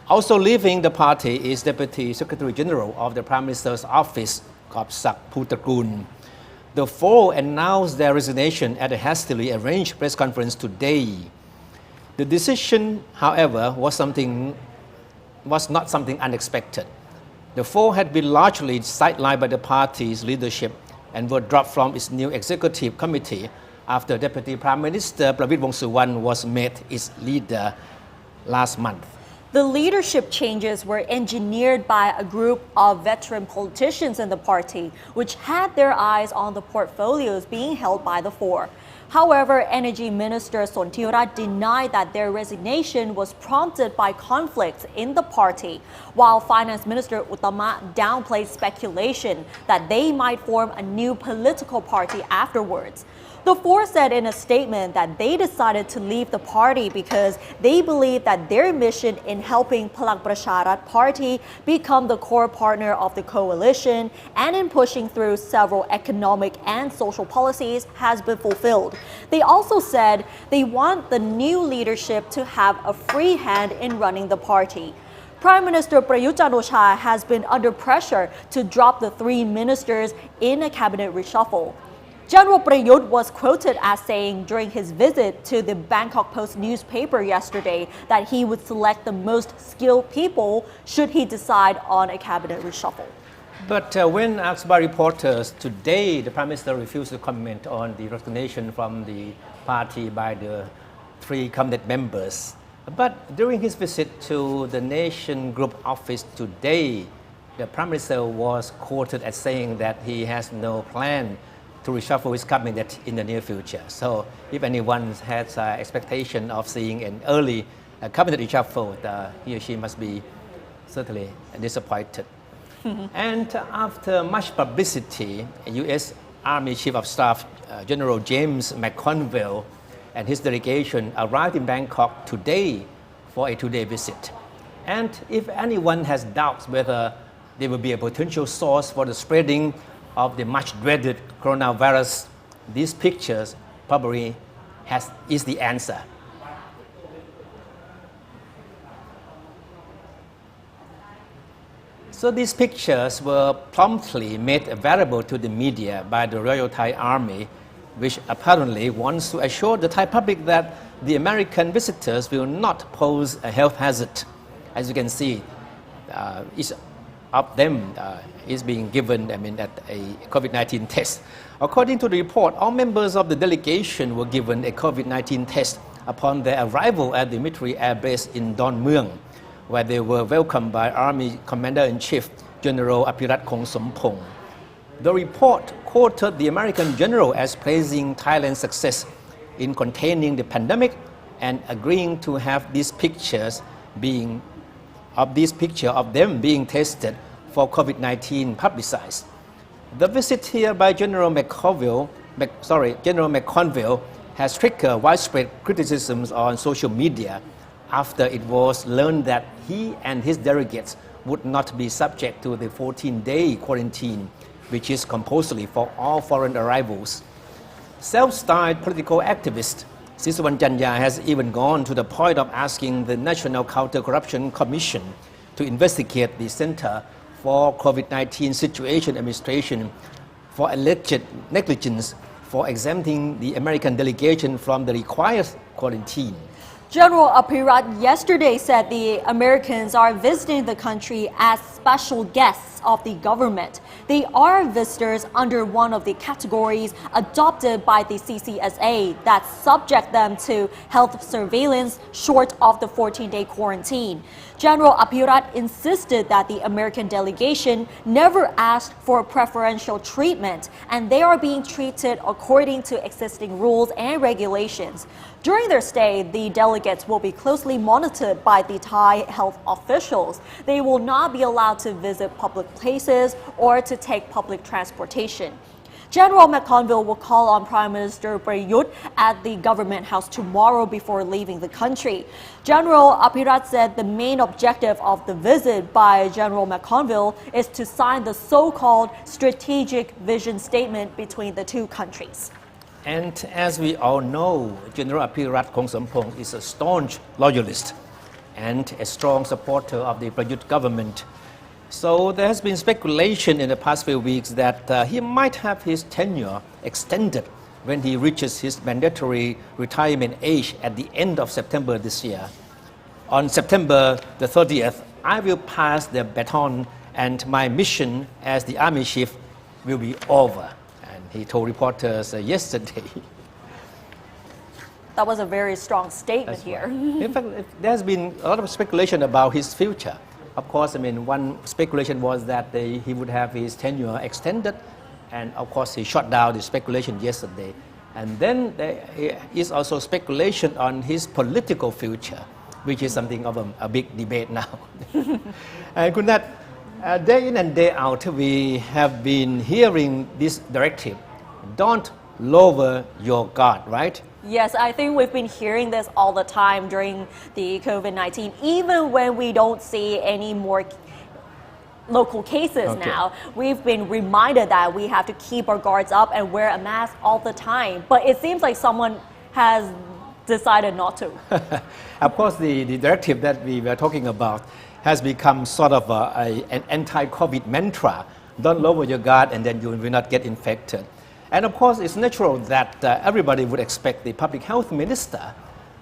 Also leaving the party is Deputy Secretary General of the Prime Minister's Office, Gopsak Putakun. The four announced their resignation at a hastily arranged press conference today. The decision, however, was not something unexpected. The four had been largely sidelined by the party's leadership and were dropped from its new executive committee after Deputy Prime Minister Prayut was made its leader last month. The leadership changes were engineered by a group of veteran politicians in the party, which had their eyes on the portfolios being held by the four. However, Energy Minister Sontirat denied that their resignation was prompted by conflicts in the party, while Finance Minister Uttama downplayed speculation that they might form a new political party afterwards. The four said in a statement that they decided to leave the party because they believe that their mission in helping Palang Pracharath party become the core partner of the coalition and in pushing through several economic and social policies has been fulfilled. They also said they want the new leadership to have a free hand in running the party. Prime Minister Prayut has been under pressure to drop the three ministers in a cabinet reshuffle. General Prayut was quoted as saying during his visit to the Bangkok Post newspaper yesterday that he would select the most skilled people should he decide on a cabinet reshuffle. But when asked by reporters today, the Prime Minister refused to comment on the resignation from the party by the three cabinet members. But during his visit to the Nation Group office today, the Prime Minister was quoted as saying that he has no plan to reshuffle his cabinet in the near future. So if anyone has expectation of seeing an early cabinet reshuffle, he or she must be certainly disappointed. And after much publicity, U.S. Army Chief of Staff General James McConville and his delegation arrived in Bangkok today for a two-day visit. And if anyone has doubts whether they will be a potential source for the spreading of the much dreaded coronavirus, these pictures probably is the answer. So these pictures were promptly made available to the media by the Royal Thai Army, which apparently wants to assure the Thai public that the American visitors will not pose a health hazard. As you can see, each of them is being given at a COVID-19 test. According to the report, all members of the delegation were given a COVID-19 test upon their arrival at the military air base in Don Mueang, where they were welcomed by Army Commander-in-Chief General Apirat Kongsompong. The report quoted the American general as praising Thailand's success in containing the pandemic and agreeing to have these pictures of them being tested for COVID-19 publicized. The visit here by General McConville has triggered widespread criticisms on social media after it was learned that he and his delegates would not be subject to the 14-day quarantine, which is compulsory for all foreign arrivals. Self-styled political activist Siswan Janya has even gone to the point of asking the National Counter-Corruption Commission to investigate the Center for COVID-19 Situation Administration for alleged negligence for exempting the American delegation from the required quarantine. General Apirat yesterday said the Americans are visiting the country as special guests of the government. They are visitors under one of the categories adopted by the CCSA that subject them to health surveillance short of the 14-day quarantine. General Apirat insisted that the American delegation never asked for preferential treatment and they are being treated according to existing rules and regulations. During their stay, the delegates will be closely monitored by the Thai health officials. They will not be allowed to visit public places or to take public transportation. General McConville will call on Prime Minister Prayut at the government house tomorrow before leaving the country. General Apirat said the main objective of the visit by General McConville is to sign the so-called strategic vision statement between the two countries. And as we all know, General Apirat Kongsompong is a staunch loyalist and a strong supporter of the Prayut government. So there has been speculation in the past few weeks that he might have his tenure extended when he reaches his mandatory retirement age at the end of September this year. On September the 30th, I will pass the baton and my mission as the army chief will be over. And he told reporters yesterday. That was a very strong statement That's here. right. In fact, there's been a lot of speculation about his future. Of course, one speculation was that he would have his tenure extended, and of course he shut down the speculation yesterday. And then there is also speculation on his political future, which is something of a big debate now. And Kunat, day in and day out, we have been hearing this directive, don't lower your guard, right? Yes, I think we've been hearing this all the time during the COVID-19, even when we don't see any more local cases now. We've been reminded that we have to keep our guards up and wear a mask all the time. But it seems like someone has decided not to. Of course, the directive that we were talking about has become sort of an anti-COVID mantra. Don't lower your guard and then you will not get infected. And of course, it's natural that everybody would expect the public health minister,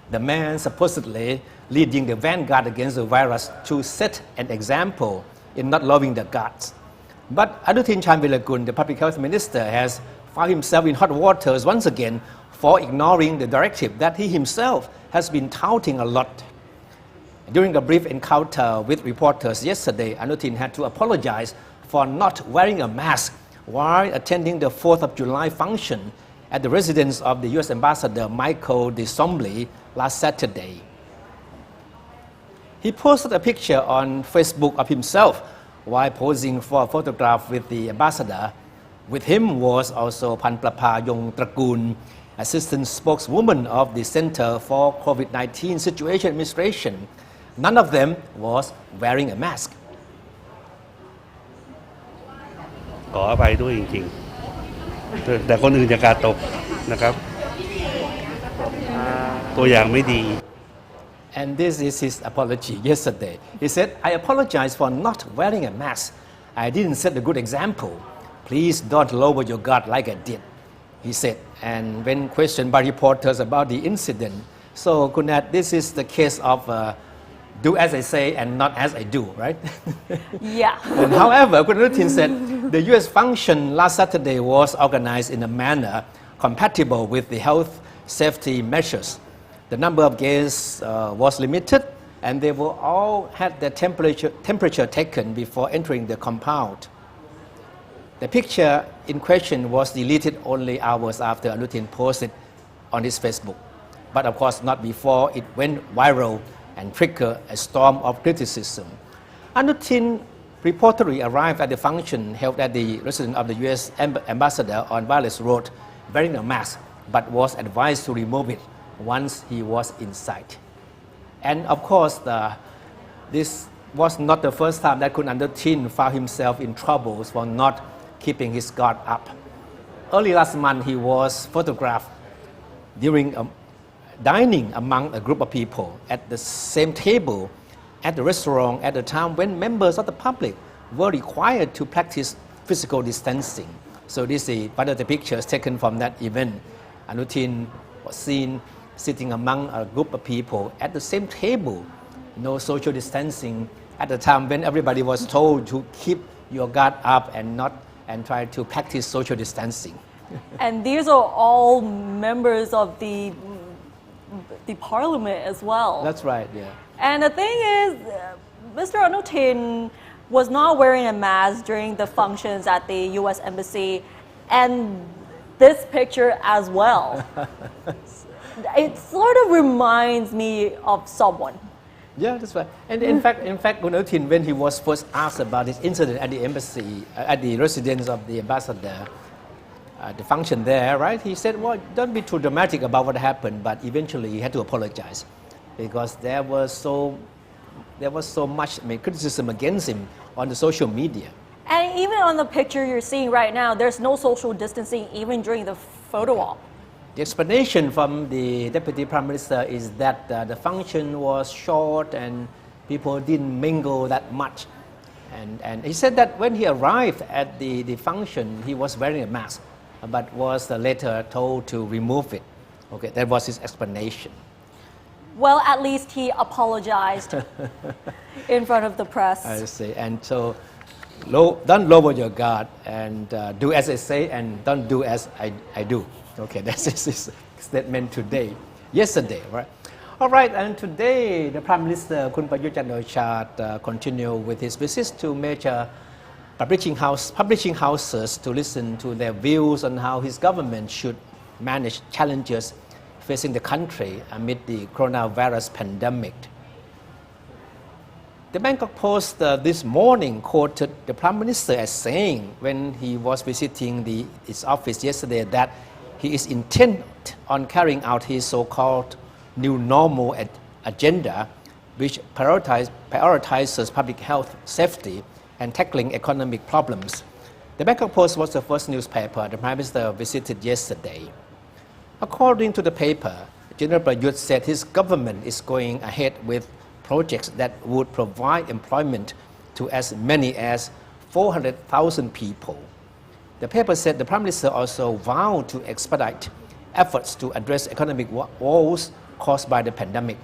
the man supposedly leading the vanguard against the virus, to set an example in not lowering the guards. But Anutin, the public health minister, has found himself in hot waters once again for ignoring the directive that he himself has been touting a lot. During a brief encounter with reporters yesterday, Anutin had to apologize for not wearing a mask while attending the 4th of July function at the residence of the U.S. Ambassador Michael de Sombley last Saturday. He posted a picture on Facebook of himself while posing for a photograph with the ambassador. With him was also Panprapa Yongtragun, assistant spokeswoman of the Center for COVID-19 Situation Administration. None of them was wearing a mask. ขออภัยด้วยจริงๆแต่คนอื่นจะกาดตกนะครับตัวอย่างไม่ดี And this is his apology yesterday. He said, I apologize for not wearing a mask. I didn't set a good example. Please don't lower your guard like I did, he said. And when questioned by reporters about the incident, so Kunat, this is the case of do as I say and not as I do, right? Yeah. And however, Anutin said the U.S. function last Saturday was organized in a manner compatible with the health safety measures. The number of guests was limited, and they were all had their temperature taken before entering the compound. The picture in question was deleted only hours after Anutin posted on his Facebook, but of course not before it went viral and triggered a storm of criticism. Anutin reportedly arrived at the function held at the residence of the U.S. ambassador on Wallace Road wearing a mask, but was advised to remove it once he was inside. And of course, this was not the first time that Anutin found himself in trouble for not keeping his guard up. Early last month, he was photographed during dining among a group of people at the same table at the restaurant at a time when members of the public were required to practice physical distancing. So this is one of the pictures taken from that event. Anutin was seen sitting among a group of people at the same table, no social distancing, at a time when everybody was told to keep your guard up and try to practice social distancing. And these are all members of the parliament as well. That's right, yeah. And the thing is, Mr. Anutin was not wearing a mask during the functions at the U.S. Embassy, and this picture as well. It sort of reminds me of someone. Yeah, that's right. And in fact, Anutin, when he was first asked about this incident at the embassy, at the residence of the ambassador, the function there, right? He said, well, don't be too dramatic about what happened, but eventually he had to apologize because there was so much criticism against him on the social media. And even on the picture you're seeing right now, there's no social distancing even during the photo op. The explanation from the Deputy Prime Minister is that the function was short and people didn't mingle that much. And he said that when he arrived at the function, he was wearing a mask, but was later told to remove it. Okay, that was his explanation. Well, at least he apologized in front of the press. I see. And so don't lower your guard and do as I say and don't do as I do. Okay, that's his statement yesterday, right? All right, and today the Prime Minister, Kun Prayut Chan-o-cha, continue with his visits to major publishing houses to listen to their views on how his government should manage challenges facing the country amid the coronavirus pandemic. The Bangkok Post this morning quoted the Prime Minister as saying when he was visiting his office yesterday that he is intent on carrying out his so-called new normal agenda, which prioritizes public health, safety, and tackling economic problems. The Bangkok Post was the first newspaper the Prime Minister visited yesterday. According to the paper, General Prayut said his government is going ahead with projects that would provide employment to as many as 400,000 people. The paper said the Prime Minister also vowed to expedite efforts to address economic woes caused by the pandemic.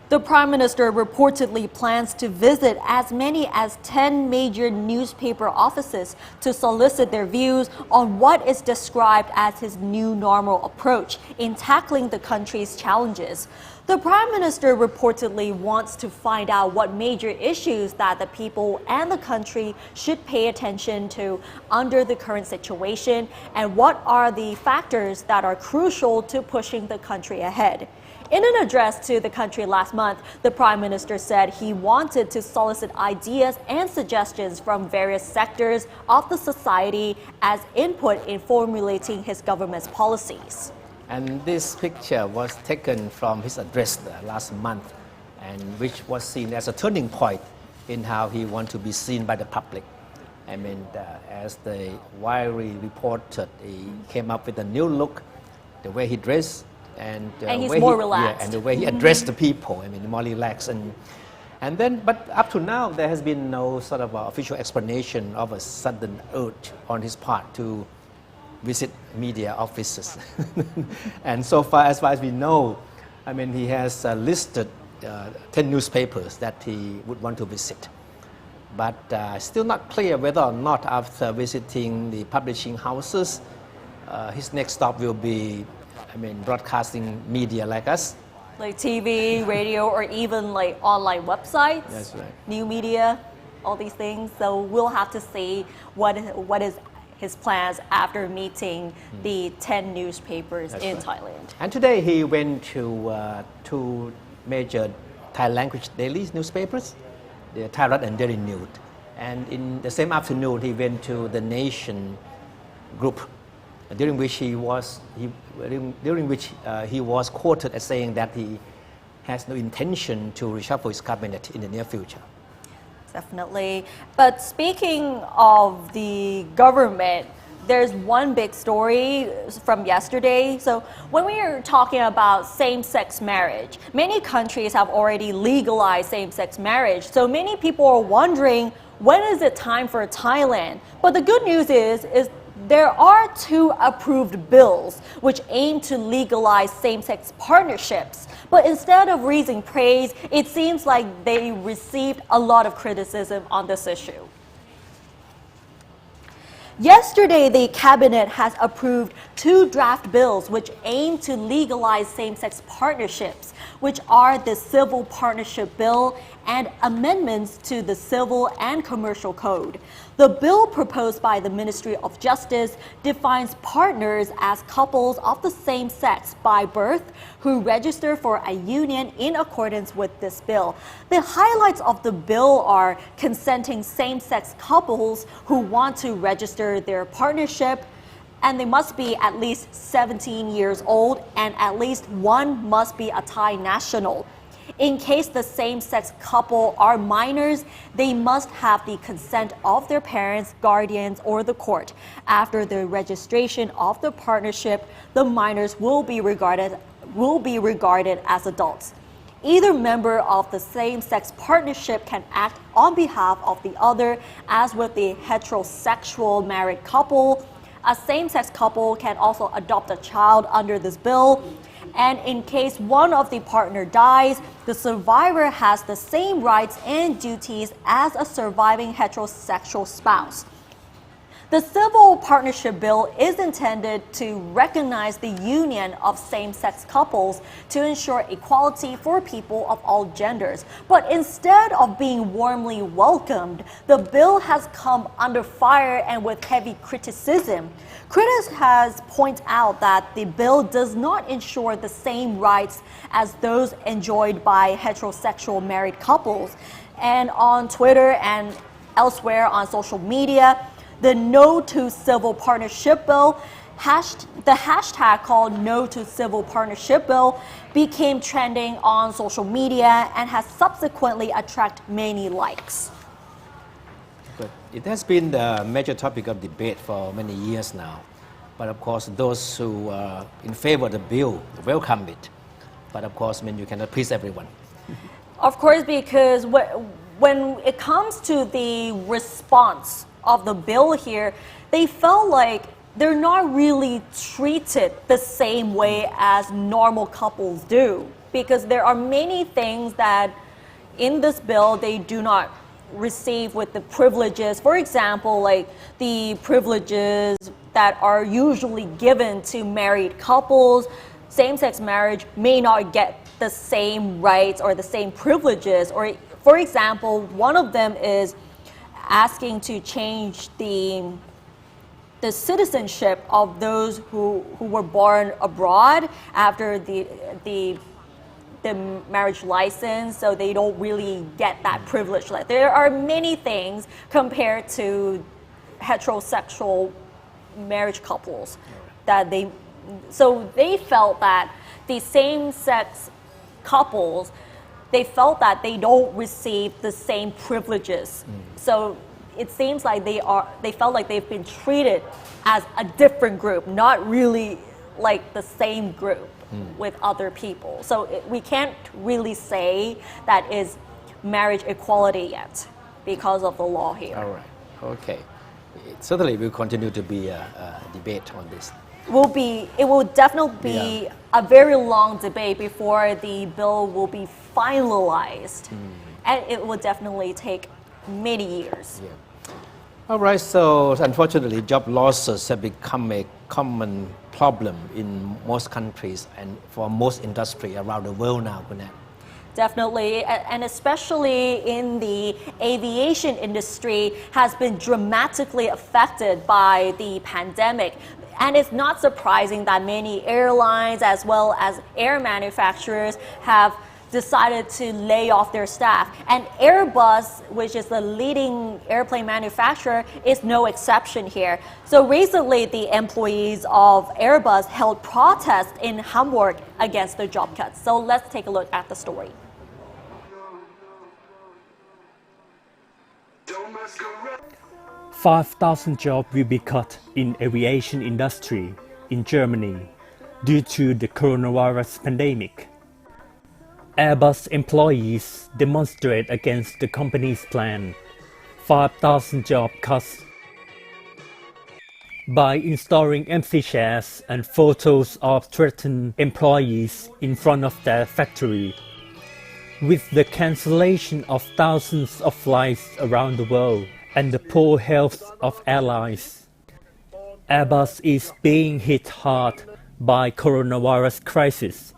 The Prime Minister reportedly plans to visit as many as 10 major newspaper offices to solicit their views on what is described as his new normal approach in tackling the country's challenges. The Prime Minister reportedly wants to find out what major issues that the people and the country should pay attention to under the current situation and what are the factors that are crucial to pushing the country ahead. In an address to the country last month, the Prime Minister said he wanted to solicit ideas and suggestions from various sectors of the society as input in formulating his government's policies. And this picture was taken from his address last month, and which was seen as a turning point in how he wants to be seen by the public. I mean, as the widely reported, he came up with a new look, the way he dressed, and he's more relaxed. And the way he addressed the people, I mean, more relaxed. And then, but up to now, there has been no sort of official explanation of a sudden urge on his part to visit media offices. And so far as we know, I mean, he has listed 10 newspapers that he would want to visit. But still not clear whether or not after visiting the publishing houses, his next stop will be, I mean, broadcasting media like us. Like TV, radio, or even like online websites. That's right. New media, all these things. So we'll have to see what is his plans after meeting the 10 newspapers in Thailand. And today he went to two major Thai language daily newspapers, the Thairat and Daily News. And in the same afternoon he went to the Nation group, during which he was quoted as saying that he has no intention to reshuffle his cabinet in the near future. Definitely. But speaking of the government, there's one big story from yesterday. So when we are talking about same-sex marriage, many countries have already legalized same-sex marriage. So many people are wondering, when is it time for Thailand? But the good news is there are 2 approved bills which aim to legalize same-sex partnerships. But instead of raising praise, it seems like they received a lot of criticism on this issue. Yesterday, the cabinet has approved 2 draft bills which aim to legalize same-sex partnerships, which are the Civil Partnership Bill and amendments to the Civil and Commercial Code. The bill proposed by the Ministry of Justice defines partners as couples of the same sex by birth who register for a union in accordance with this bill. The highlights of the bill are consenting same-sex couples who want to register their partnership, and they must be at least 17 years old, and at least one must be a Thai national. In case the same-sex couple are minors, they must have the consent of their parents, guardians, or the court. After the registration of the partnership, the minors will be regarded as adults. Either member of the same-sex partnership can act on behalf of the other, as with the heterosexual married couple. A same-sex couple can also adopt a child under this bill. And in case one of the partner dies, the survivor has the same rights and duties as a surviving heterosexual spouse. The Civil Partnership Bill is intended to recognize the union of same-sex couples to ensure equality for people of all genders. But instead of being warmly welcomed, the bill has come under fire and with heavy criticism. Critics has pointed out that the bill does not ensure the same rights as those enjoyed by heterosexual married couples. And on Twitter and elsewhere on social media, the No to Civil Partnership Bill, the hashtag called No to Civil Partnership Bill, became trending on social media and has subsequently attracted many likes. Good. It has been the major topic of debate for many years now. But of course, those who are in favor of the bill welcome it. But of course, you cannot please everyone. Of course, because when it comes to the response of the bill here, they felt like they're not really treated the same way as normal couples do, because there are many things that in this bill they do not receive with the privileges. For example, like the privileges that are usually given to married couples, same-sex marriage may not get the same rights or the same privileges. Or, for example, one of them is asking to change the citizenship of those who were born abroad after the marriage license, so they don't really get that privilege. Like, there are many things compared to heterosexual marriage couples that they felt that the same-sex couples, they felt that they don't receive the same privileges. So it seems like they felt like they've been treated as a different group, not really like the same group with other people. So we can't really say that is marriage equality yet because of the law here. All right. Okay. It certainly will continue to be a debate on this. It will definitely be a very long debate before the bill will be finalized. And it will definitely take many years. Yeah. All right, so unfortunately, job losses have become a common problem in most countries and for most industry around the world now, Kunat. Definitely, and especially in the aviation industry has been dramatically affected by the pandemic. And it's not surprising that many airlines as well as air manufacturers have decided to lay off their staff. And Airbus, which is the leading airplane manufacturer, is no exception here. So recently, the employees of Airbus held protests in Hamburg against the job cuts. So let's take a look at the story. $5,000 jobs will be cut in aviation industry in Germany due to the coronavirus pandemic. Airbus employees demonstrate against the company's plan, 5,000 job cuts, by installing empty chairs and photos of threatened employees in front of their factory. With the cancellation of thousands of flights around the world and the poor health of airlines, Airbus is being hit hard by coronavirus crisis.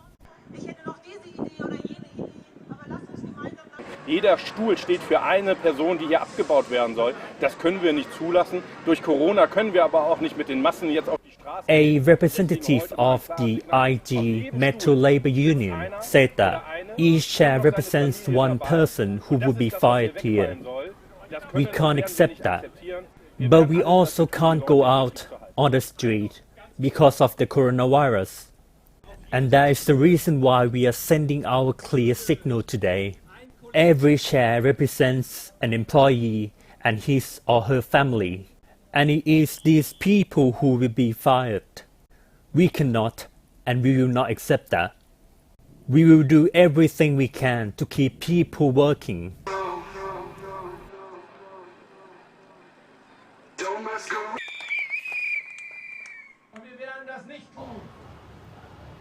Jeder Stuhl steht für eine Person, die hier abgebaut werden soll. Das können wir nicht zulassen. Durch Corona können wir aber auch nicht mit den Massen jetzt auf die Straße. A representative of the IG Metro Labor Union said that each chair represents one person who would be fired here. We can't accept that. But we also can't go out on the street because of the coronavirus. And that is the reason why we are sending our clear signal today. Every chair represents an employee and his or her family. And it is these people who will be fired. We cannot and we will not accept that. We will do everything we can to keep people working.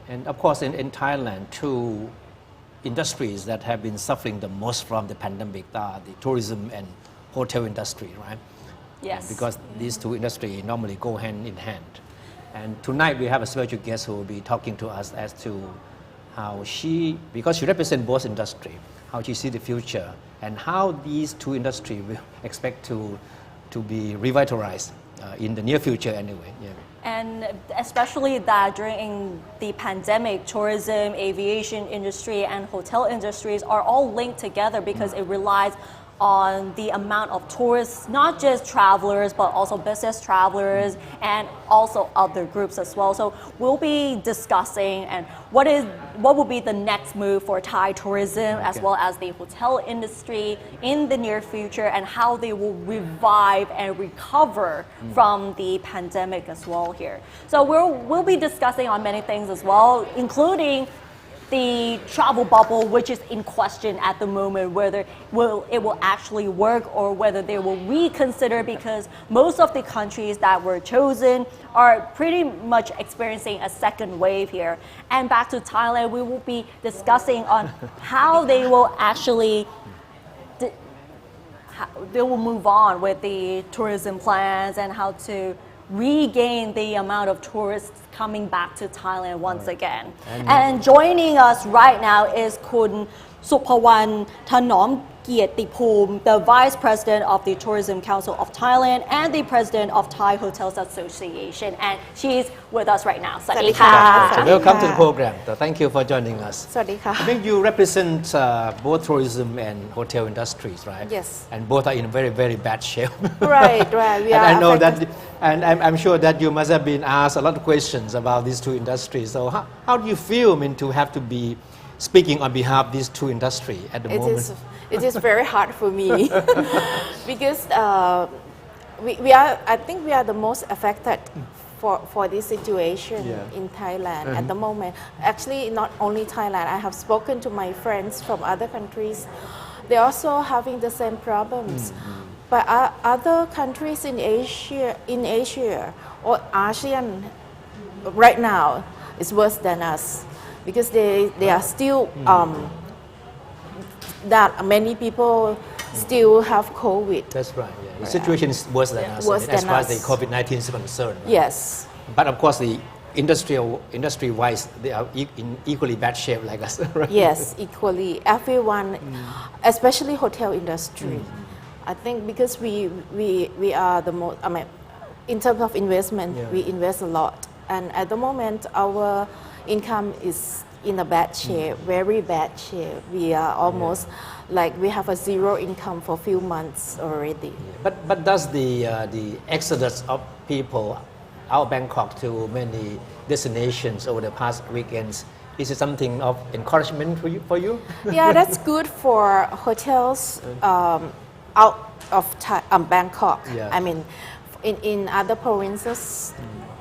And of course, in Thailand, two industries that have been suffering the most from the pandemic are the tourism and hotel industry, right? Yes. Because these two industries normally go hand in hand. And tonight we have a special guest who will be talking to us as to how because she represents both industries, how she sees the future and how these two industries will expect to be revitalized in the near future anyway. Yeah. And especially that during the pandemic, tourism, aviation industry, and hotel industries are all linked together because it relies on the amount of tourists, not just travelers, but also business travelers and also other groups as well. So we'll be discussing and what will be the next move for Thai tourism as well as the hotel industry in the near future and how they will revive and recover from the pandemic as well here. So we'll be discussing on many things as well, including the travel bubble, which is in question at the moment, whether it will actually work or whether they will reconsider, because most of the countries that were chosen are pretty much experiencing a second wave here. And back to Thailand, we will be discussing on how they will actually they will move on with the tourism plans and how to regain the amount of tourists coming back to Thailand once again. And joining us right now is Kun Supawan Thanom Kietipoom, the Vice President of the Tourism Council of Thailand and the President of Thai Hotels Association. And she's with us right now. สวัสดีค่ะ So welcome to the program. So thank you for joining us. สวัสดีค่ะ I think you represent both tourism and hotel industries, right? Yes. And both are in very, very bad shape. Right. We And are I know affected. that, and I'm sure that you must have been asked a lot of questions about these two industries. So how do you feel, to have to be speaking on behalf of these two industries at the moment? It is very hard for me because I think we are the most affected for this situation in Thailand at the moment. Actually, not only Thailand. I have spoken to my friends from other countries. They're also having the same problems. But other countries in Asia or ASEAN right now is worse than us because they are still that many people still have COVID. That's right. Yeah. The situation is worse than us as far as the COVID-19 is concerned. Right? Yes. But of course, the industry-wise, they are in equally bad shape like us. Right? Yes, equally. Everyone, especially hotel industry. I think because we are the most. I mean, in terms of investment, we invest a lot, and at the moment, our income is in a bad shape, very bad shape. We are almost like we have a zero income for a few months already. But does the exodus of people out of Bangkok to many destinations over the past weekends, is it something of encouragement for you? Yeah, that's good for hotels out of Bangkok. Yeah. I mean, in other provinces,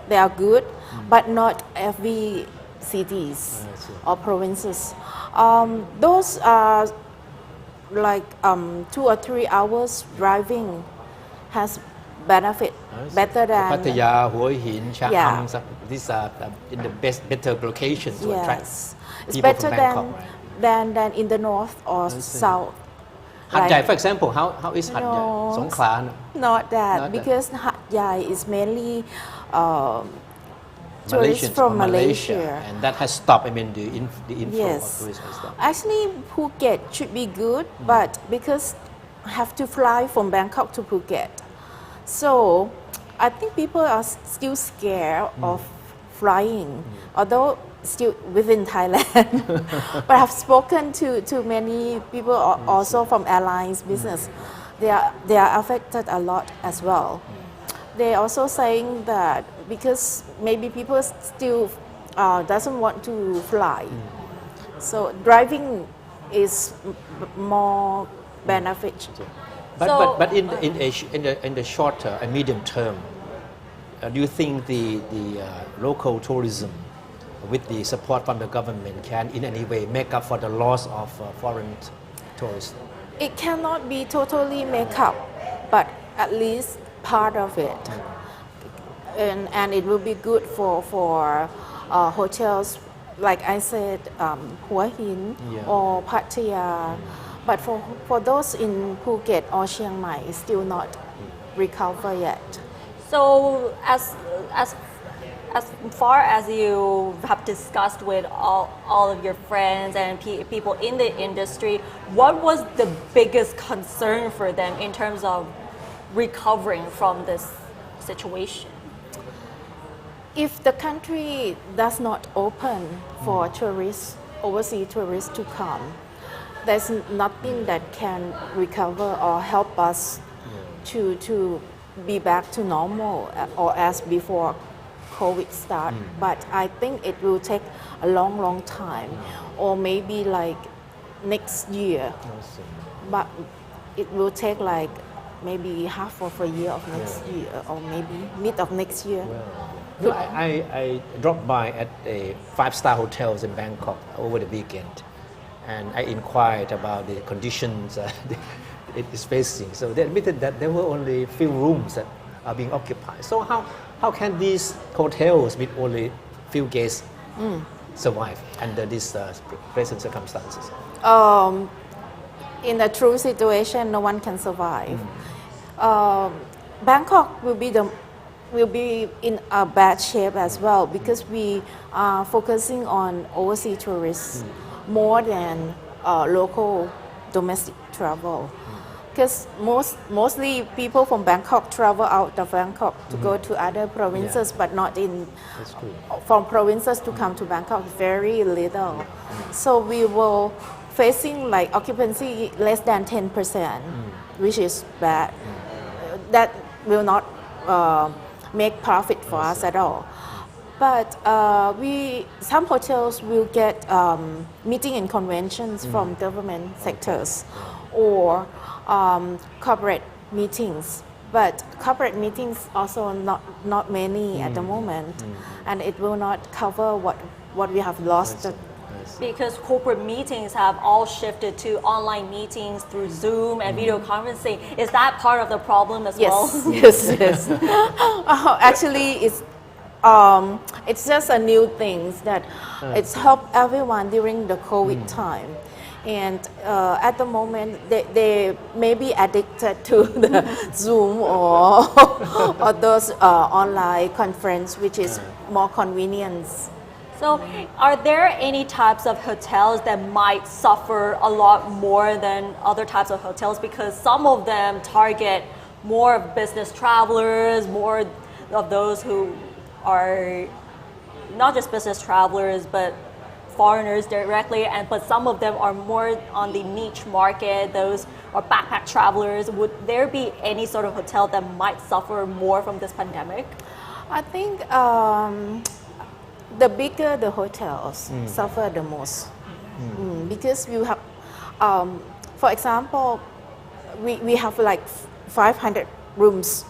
they are good, but not every cities or provinces. Those are like 2 or 3 hours driving has benefit better than Pattaya, Hua Hin, Chatham, these are in the better locations to attract It's people better from Bangkok, right? than in the north or south. Hat Yai, for example, how is Hat Yai? No, Songkhla? Not that, Not that. because Hat Yai is mainly tourists from Malaysia. And that has stopped, the inflow Yes. of tourists has stopped. Actually, Phuket should be good, but because have to fly from Bangkok to Phuket, so I think people are still scared of flying, although still within Thailand. But I've spoken to many people also from airlines business. They are affected a lot as well. They also saying that because maybe people still doesn't want to fly. So driving is more beneficial. But in the short and medium term, do you think the local tourism, with the support from the government, can in any way make up for the loss of foreign tourists? It cannot be totally make up, but at least part of it. And it will be good for hotels, like I said, Hua Hin or Pattaya. But for those in Phuket or Chiang Mai, it's still not recover yet. So as far as you have discussed with all of your friends and people in the industry, what was the biggest concern for them in terms of recovering from this situation? If the country does not open for tourists, overseas tourists to come, there's nothing that can recover or help us to be back to normal or as before COVID start. But I think it will take a long time, or maybe like next year. But it will take like maybe half of a year of next year, or maybe mid of next year. No, I dropped by at a 5-star hotels in Bangkok over the weekend, and I inquired about the conditions it is facing. So they admitted that there were only few rooms that are being occupied. So how can these hotels with only few guests survive under these present circumstances? In a true situation, no one can survive. Bangkok will be in a bad shape as well, because we are focusing on overseas tourists more than local domestic travel. Because mostly people from Bangkok travel out of Bangkok to go to other provinces, but not from provinces to come to Bangkok, very little. So we will facing like occupancy less than 10%, which is bad. That will not make profit for us at all. But some hotels will get meeting and conventions from government sectors or corporate meetings. But corporate meetings also not many at the moment, and it will not cover what we have lost. Because corporate meetings have all shifted to online meetings through Zoom and video conferencing. Is that part of the problem as well? Yes. Actually, it's just a new thing that it's helped everyone during the COVID time. And at the moment, they may be addicted to the Zoom or those online conference, which is more convenience. So are there any types of hotels that might suffer a lot more than other types of hotels? Because some of them target more of business travelers, more of those who are not just business travelers, but foreigners directly, but some of them are more on the niche market, those are backpack travelers. Would there be any sort of hotel that might suffer more from this pandemic? I think the bigger the hotels suffer the most, because you have, for example, we have like 500 rooms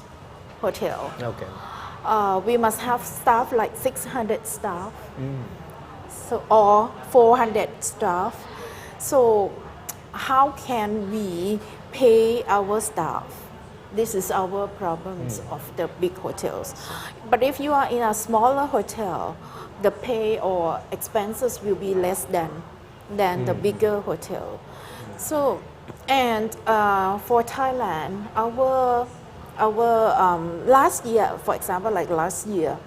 hotel. Okay. We must have staff like 600 staff, so or 400 staff. So how can we pay our staff? This is our problems of the big hotels. But if you are in a smaller hotel, the pay or expenses will be less than the bigger hotel. So, and for Thailand, our last year, for example, like last year,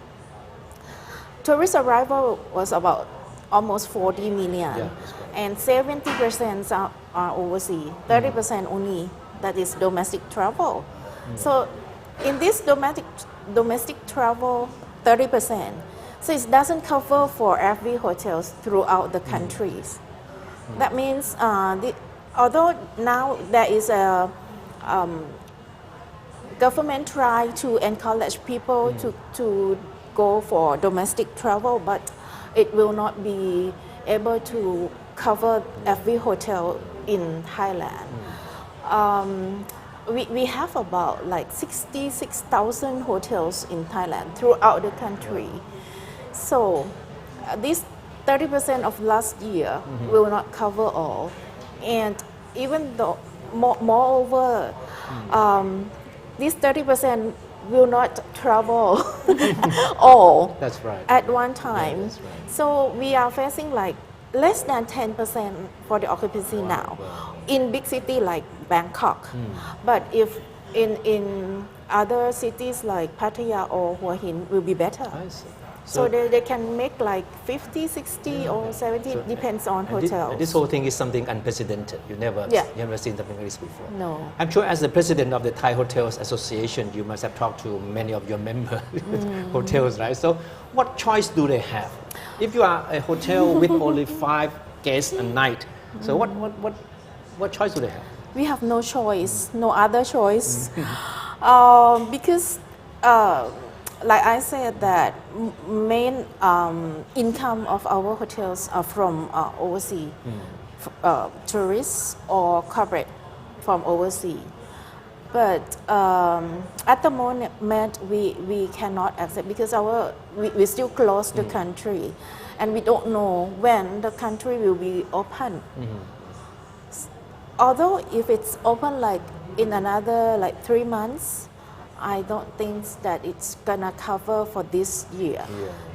tourist arrival was about almost 40 million, and 70% are overseas, 30% only that is domestic travel. So in this domestic travel, 30%. So it doesn't cover for every hotels throughout the countries. That means although now there is a government try to encourage people to go for domestic travel, but it will not be able to cover every hotel in Thailand. We have about like 66,000 hotels in Thailand throughout the country. So this 30% of last year will not cover all. And even though, moreover, this 30% will not travel all That's right. at one time. Yeah, that's right. So we are facing like less than 10% for the occupancy now in big city like Bangkok. But if in other cities like Pattaya or Hua Hin will be better. I see. So they can make like 50, 60 or 70, depends on hotels. This whole thing is something unprecedented. You never seen something like this before. No. I'm sure as the president of the Thai Hotels Association, you must have talked to many of your member hotels, right? So what choice do they have? If you are a hotel with only 5 guests a night, so what choice do they have? We have no choice, no other choice. Because like I said that main income of our hotels are from overseas, tourists or corporate from overseas. But at the moment we cannot accept because we still close the country and we don't know when the country will be open. Although if it's open like in another like 3 months, I don't think that it's gonna cover for this year.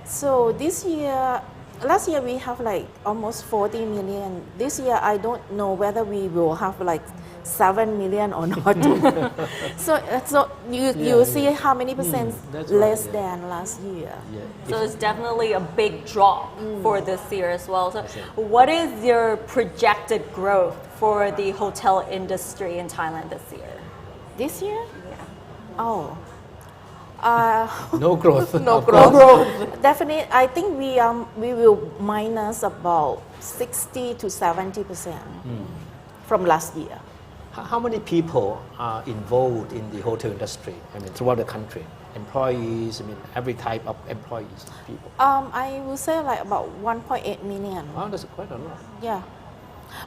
So this year, last year we have like almost 40 million. This year I don't know whether we will have like 7 million or not. so you see how many percent less than last year. So it's definitely a big drop for this year as well. So what is your projected growth for the hotel industry in Thailand this year? This year? Oh. No growth. No growth. Definitely, I think we will minus about 60 to 70% from last year. How many people are involved in the hotel industry? I mean, throughout the country, employees. I mean, every type of employees, people. I will say like about 1.8 million. Oh, that's quite a lot. Yeah,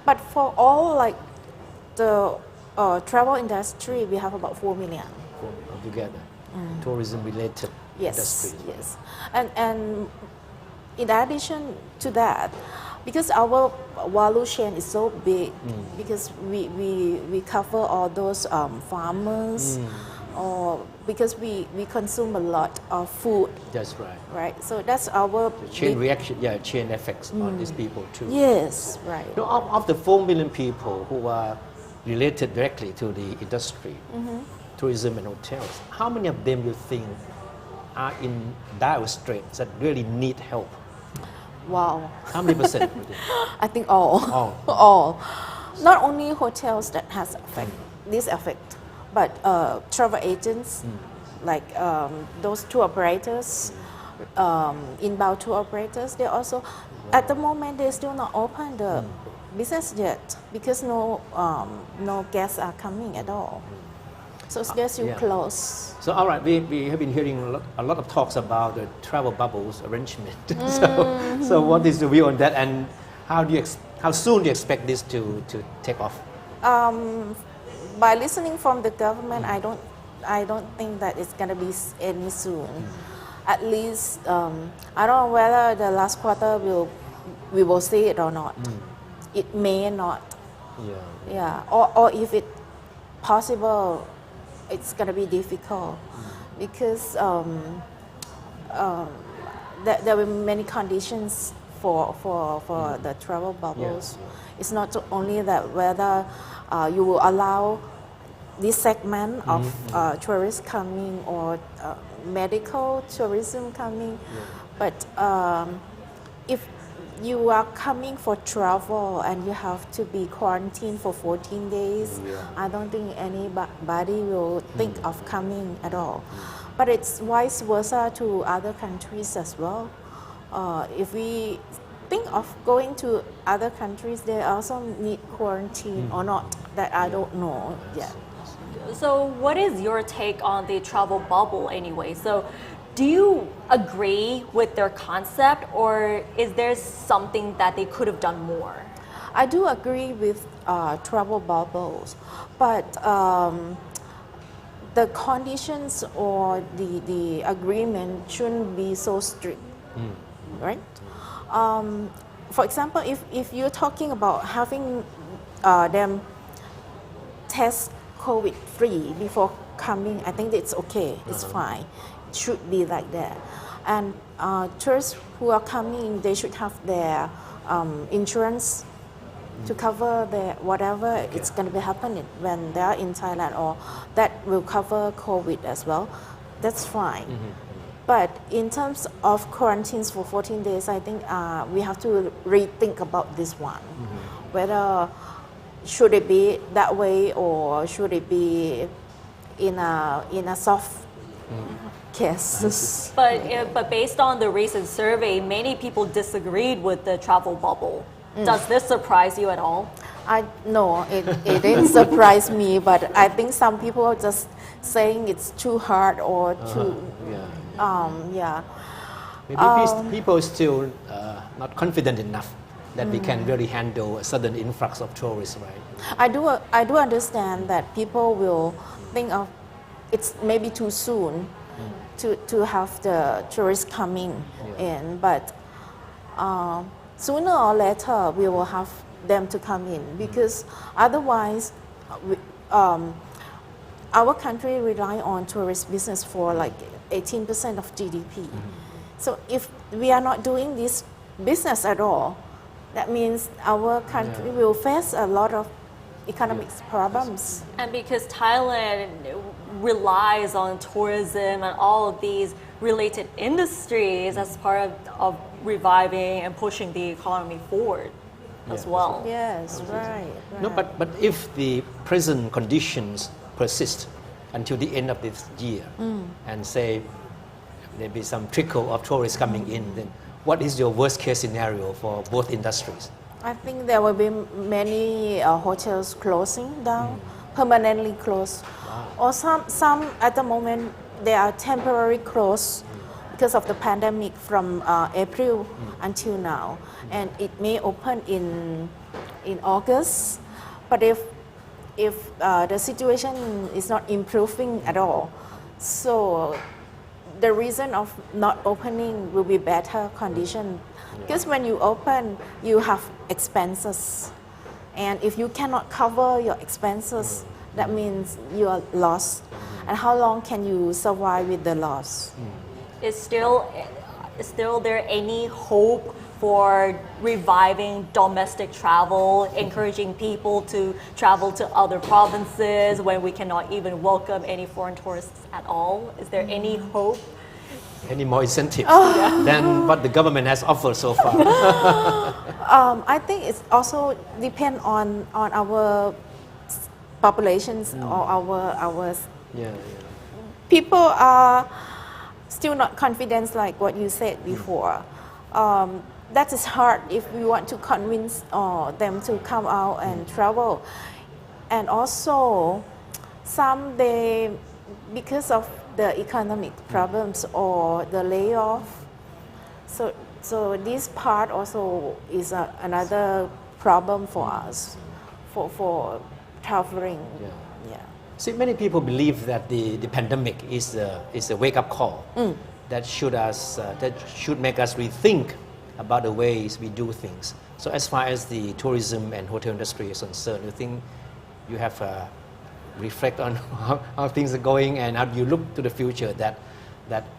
but for all like the travel industry, we have about 4 million. Together, tourism-related industries. Yes, and in addition to that, because our value chain is so big, because we cover all those farmers, or because we consume a lot of food. That's right. Right, so that's our chain reaction, chain effects on these people too. Yes, right. You know, of the 4 million people who are related directly to the industry, tourism and hotels, how many of them you think are in dire straits that really need help? Wow. How many percent? I think all. All. Not only hotels that has this effect, but travel agents, like those tour operators, inbound tour operators, they also, at the moment, they're still not open the business yet because no guests are coming at all. So they're still close. So all right, we have been hearing a lot of talks about the travel bubbles arrangement. So what is the view on that, and how soon do you expect this to take off? By listening from the government, I don't think that it's gonna be any soon. At least I don't know whether the last quarter we will see it or not. It may not. Yeah. Or if it possible, it's gonna be difficult because there were many conditions for the travel bubbles. It's not only that whether you will allow this segment of tourists coming or medical tourism coming, but if you are coming for travel and you have to be quarantined for 14 days, I don't think anybody will think of coming at all. But it's vice versa to other countries as well. If we think of going to other countries, they also need quarantine or not, that I don't know yet. So what is your take on the travel bubble anyway? So Do you agree with their concept, or is there something that they could have done more? I do agree with travel bubbles, but the conditions or the agreement shouldn't be so strict, right? For example, if you're talking about having them test COVID free before coming, I think it's okay, it's fine. It should be like that. And tourists who are coming, they should have their insurance to cover the whatever it's going to be happening when they are in Thailand, or that will cover COVID as well. That's fine. But in terms of quarantines for 14 days, I think we have to rethink about this one. Whether should it be that way, or should it be in a soft case? But based on the recent survey, many people disagreed with the travel bubble. Does this surprise you at all? No, it didn't surprise me, but I think some people are just saying it's too hard or too, yeah. Maybe people are still not confident enough that we can really handle a sudden influx of tourists, right? I do understand that people will think of it's maybe too soon to have the tourists coming in, but sooner or later we will have them to come in, because otherwise our country rely on tourist business for like 18% of GDP. So if we are not doing this business at all, that means our country will face a lot of economic problems. And because Thailand relies on tourism and all of these related industries as part of reviving and pushing the economy forward as well. Yes, right. No, but if the present conditions persist until the end of this year, and say there be some trickle of tourists coming in, then what is your worst case scenario for both industries? I think there will be many hotels closing down, permanently closed, or some at the moment they are temporarily closed because of the pandemic from April until now, and it may open in August. But if the situation is not improving at all, so the reason of not opening will be better condition, because when you open you have expenses, and if you cannot cover your expenses, that means you are lost. And how long can you survive with the loss? Is still there any hope for reviving domestic travel, encouraging people to travel to other provinces when we cannot even welcome any foreign tourists at all? Is there any hope? Any more incentives than what the government has offered so far? I think it's also depend on our populations or our people are still not confident, like what you said before. That is hard if we want to convince them to come out and travel. And also, some they, because of the economic problems or the layoff, so this part also is another problem for us for traveling. See, many people believe that the pandemic is a wake-up call that should make us rethink about the ways we do things. So as far as the tourism and hotel industry is concerned, you think you have reflect on how things are going, and how you look to the future, that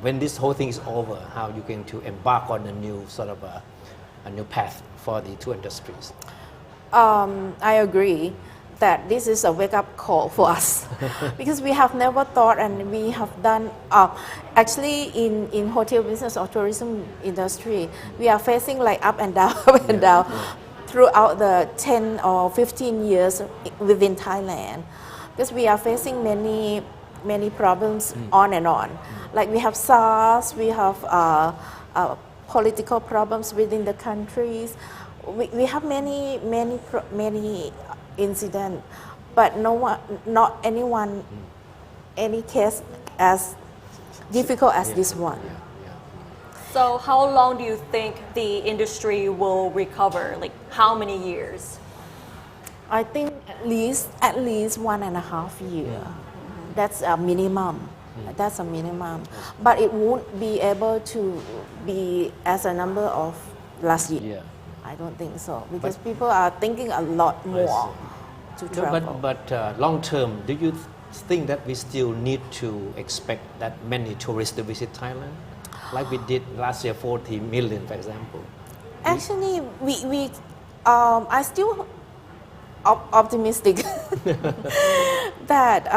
when this whole thing is over, how you're going to embark on a new sort of a new path for the two industries? I agree that this is a wake-up call for us because we have never thought, and we have done actually in hotel business or tourism industry, we are facing like up and down throughout the 10 or 15 years within Thailand, because we are facing many problems on and on. Like we have SARS, we have political problems within the countries. We have many incidents, but not any case as difficult as this one. So how long do you think the industry will recover? Like how many years? I think at least 1.5 years. That's a minimum. That's a minimum. But it won't be able to be as a number of last year. Yeah. I don't think so because people are thinking a lot more to No, travel. but long term, do you think that we still need to expect that many tourists to visit Thailand? Like we did last year, 40 million, for example. Actually, I still optimistic that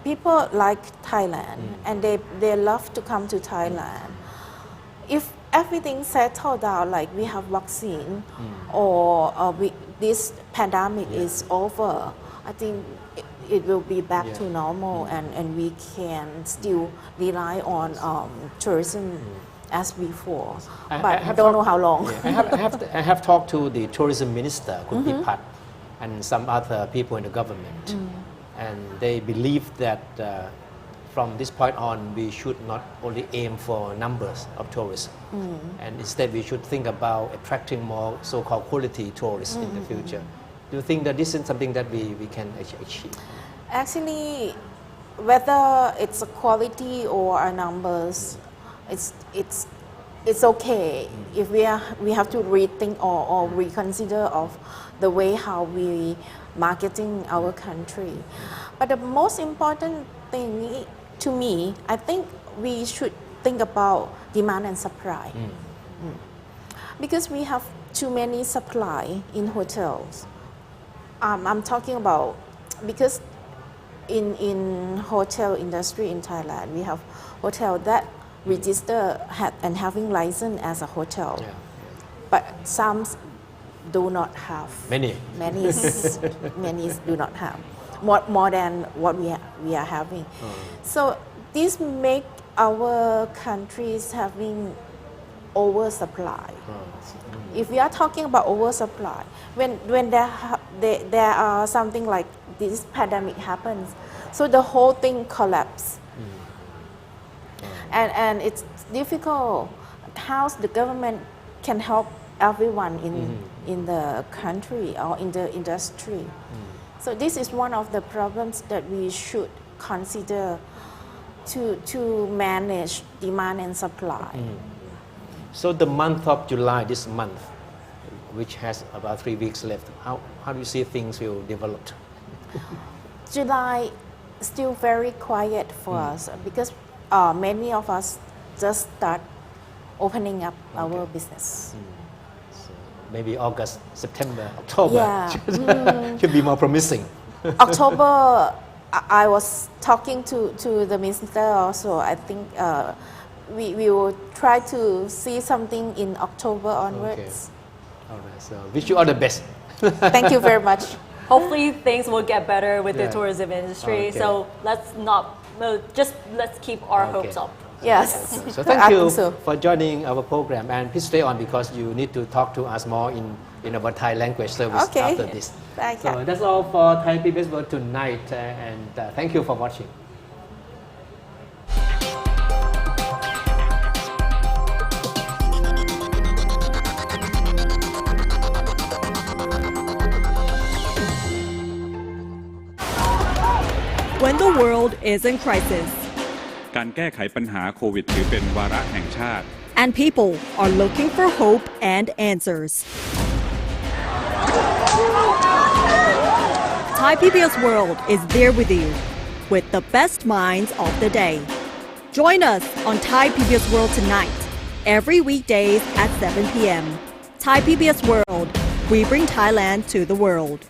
people like Thailand and they love to come to Thailand. If everything settled down, like we have vaccine or this pandemic is over, I think it will be back to normal and we can still rely on tourism as before. But I don't know how long. I have talked to the tourism minister, Khun and some other people in the government. And they believe that from this point on, we should not only aim for numbers of tourists, and instead we should think about attracting more so-called quality tourists in the future. Do you think that this is something that we can achieve? Actually, whether it's a quality or a numbers, it's okay if we have to rethink or reconsider of the way how we marketing our country. But the most important thing to me, I think we should think about demand and supply. Because we have too many supply in hotels. I'm talking about because in hotel industry in Thailand, we have hotel that register and having license as a hotel, but some do not have. Many do not have more than what we are having. So this make our countries having oversupply. If we are talking about oversupply, when there are something like this pandemic happens, so the whole thing collapse. And it's difficult how the government can help everyone in the country or in the industry. So this is one of the problems that we should consider to manage demand and supply. So the month of July, this month, which has about 3 weeks left, how do you see things will develop? July still very quiet for us because many of us just start opening up our business. So maybe August, September, October should be more promising. October, I was talking to the minister also. I think we will try to see something in October onwards. All right, so wish you all the best. Thank you very much. Hopefully things will get better with the tourism industry. So let's keep our hopes up. Yes. So thank you for joining our program, and please stay on because you need to talk to us more in our Thai language service after this. So that's all for Thai PBS World tonight, and thank you for watching. When the world is in crisis การแก้ไขปัญหาโควิดถือเป็นวาระแห่งชาติ and people are looking for hope and answers, Thai PBS World is there with you with the best minds of the day. Join us on Thai PBS World tonight, every weekdays at 7 p.m. Thai PBS World, we bring Thailand to the world.